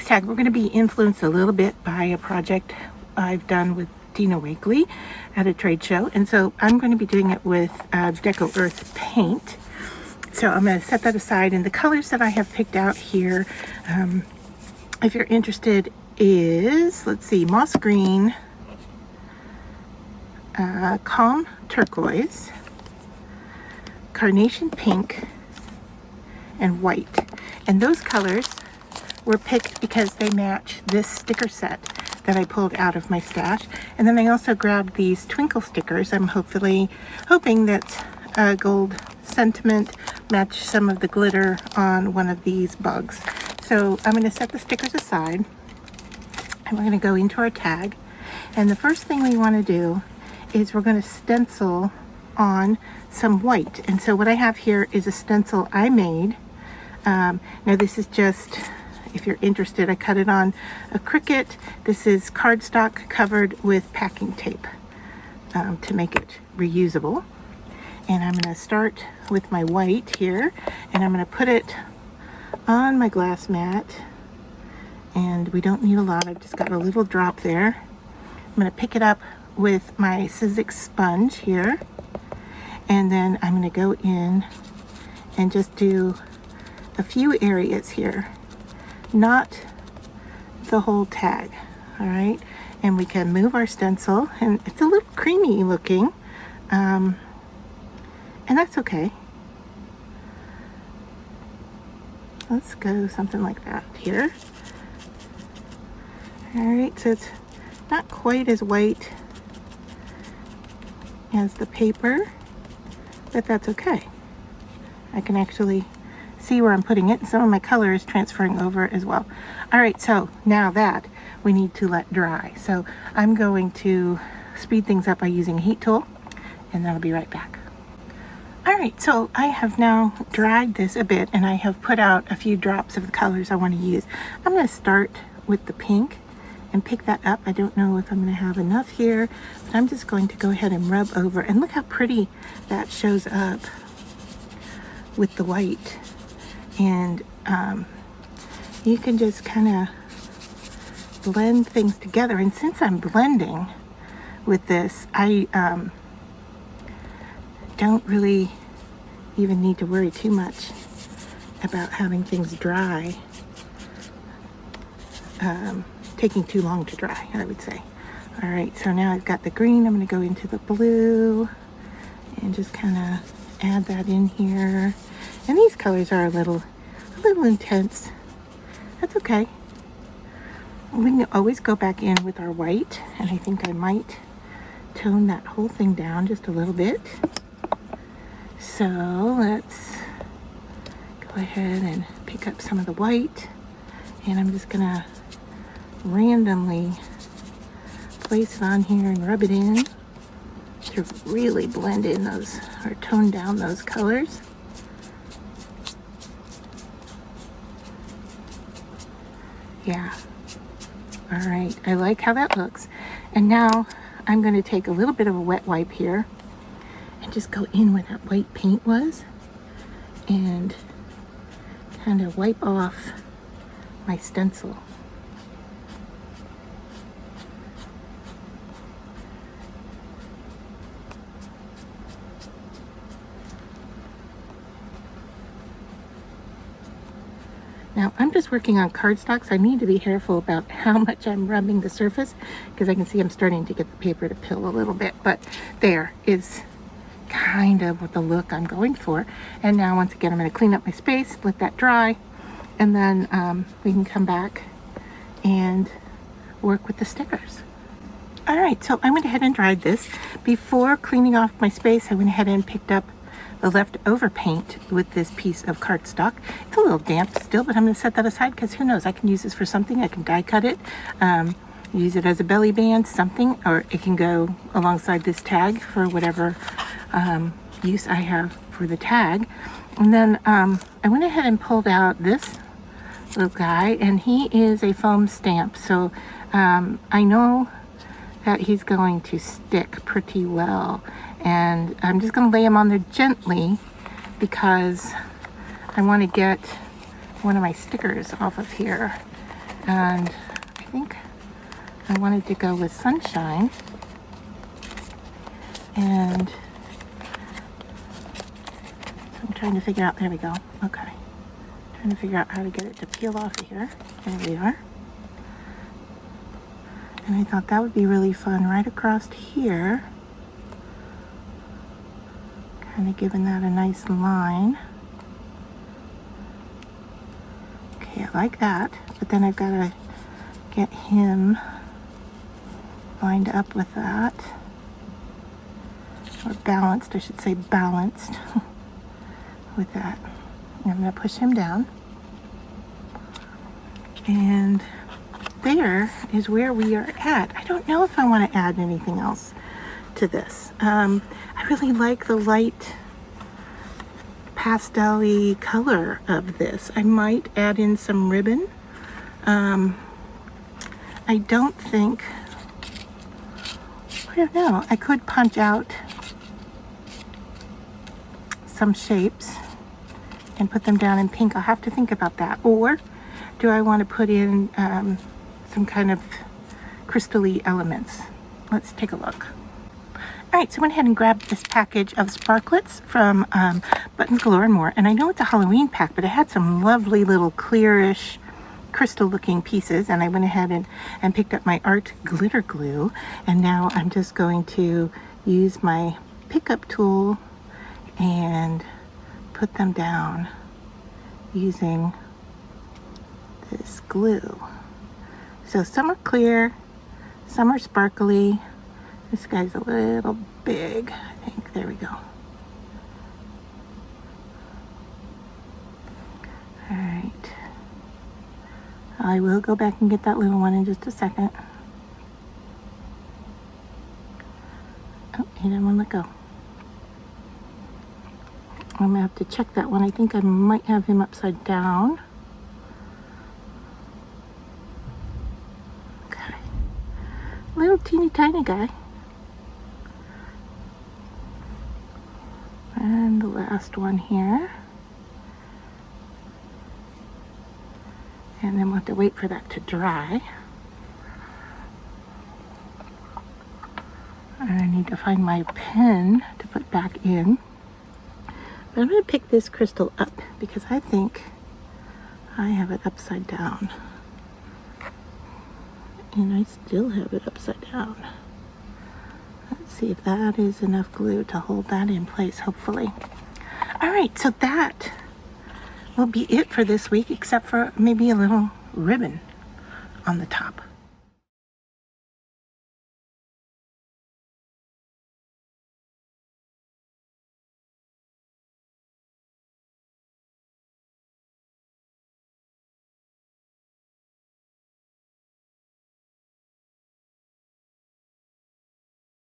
next tag, we're going to be influenced a little bit by a project I've done with Dina Wakley at a trade show. And so I'm going to be doing it with Deco Earth paint. So I'm going to set that aside. And the colors that I have picked out here, if you're interested, is, let's see, moss green, calm turquoise, carnation pink, and white. And those colors were picked because they match this sticker set that I pulled out of my stash. And then I also grabbed these twinkle stickers. I'm hoping that gold sentiment match some of the glitter on one of these bugs. So I'm going to set the stickers aside and we're going to go into our tag. And the first thing we want to do is we're going to stencil on some white. And so what I have here is a stencil I made. Now this is just, if you're interested, I cut it on a Cricut. This is cardstock covered with packing tape to make it reusable. And I'm going to start with my white here, and I'm going to put it on my glass mat. And we don't need a lot, I've just got a little drop there. I'm going to pick it up with my Sizzix sponge here, and then I'm going to go in and just do a few areas here, not the whole tag. All right, and we can move our stencil, and it's a little creamy looking, and that's okay. Let's go something like that here. All right, so it's not quite as white as the paper, but that's okay. I can actually see where I'm putting it, and some of my color is transferring over as well. All right, so now that we need to let dry. So I'm going to speed things up by using a heat tool, and then I'll be right back. All right, so I have now dried this a bit, and I have put out a few drops of the colors I want to use. I'm going to start with the pink and pick that up. I don't know if I'm going to have enough here, but I'm just going to go ahead and rub over, and look how pretty that shows up with the white. And you can just kind of blend things together. And since I'm blending with this, I don't really even need to worry too much about having things dry, taking too long to dry, I would say. All right, so now I've got the green. I'm going to go into the blue and just kind of add that in here. And these colors are a little intense. That's okay. We can always go back in with our white, and I think I might tone that whole thing down just a little bit. So let's go ahead and pick up some of the white, and I'm just gonna randomly place it on here and rub it in to really blend in those, or tone down those colors. Yeah. All right, I like how that looks. And now I'm going to take a little bit of a wet wipe here and just go in where that white paint was and kind of wipe off my stencil. Now, I'm just working on cardstock, so I need to be careful about how much I'm rubbing the surface, because I can see I'm starting to get the paper to pill a little bit, but there is kind of what the look I'm going for. And now, once again, I'm going to clean up my space, let that dry, and then we can come back and work with the stickers. All right, so I went ahead and dried this. Before cleaning off my space, I went ahead and picked up the leftover paint with this piece of cardstock. It's a little damp still, but I'm going to set that aside because who knows, I can use this for something. I can die cut it, use it as a belly band, something, or it can go alongside this tag for whatever use I have for the tag. And then I went ahead and pulled out this little guy, and he is a foam stamp. So I know that he's going to stick pretty well. And I'm just going to lay him on there gently because I want to get one of my stickers off of here. And I think I wanted to go with Sunshine. And I'm trying to figure out, there we go, okay. Trying to figure out how to get it to peel off of here. There we are. And I thought that would be really fun right across here. Kind of giving that a nice line. Okay, I like that. But then I've got to get him lined up with that. Or balanced, I should say balanced with that. And I'm going to push him down. And there is where we are at. I don't know if I want to add anything else to this. I really like the light pastel-y color of this. I might add in some ribbon. I don't think, I don't know, I could punch out some shapes and put them down in pink. I'll have to think about that. Or do I want to put in some kind of crystal-y elements? Let's take a look. All right, so I went ahead and grabbed this package of sparklets from Buttons Galore and More. And I know it's a Halloween pack, but it had some lovely little clearish crystal-looking pieces. And I went ahead and picked up my art glitter glue. And now I'm just going to use my pickup tool and put them down using this glue. So some are clear, some are sparkly. This guy's a little big, I think. There we go. All right. I will go back and get that little one in just a second. Oh, he didn't want to let go. I'm gonna have to check that one. I think I might have him upside down. Okay. Little teeny tiny guy. And the last one here. And then we'll have to wait for that to dry. And I need to find my pen to put back in. But I'm going to pick this crystal up because I think I have it upside down. And I still have it upside down. Let's see if that is enough glue to hold that in place, hopefully. All right, so that will be it for this week, except for maybe a little ribbon on the top.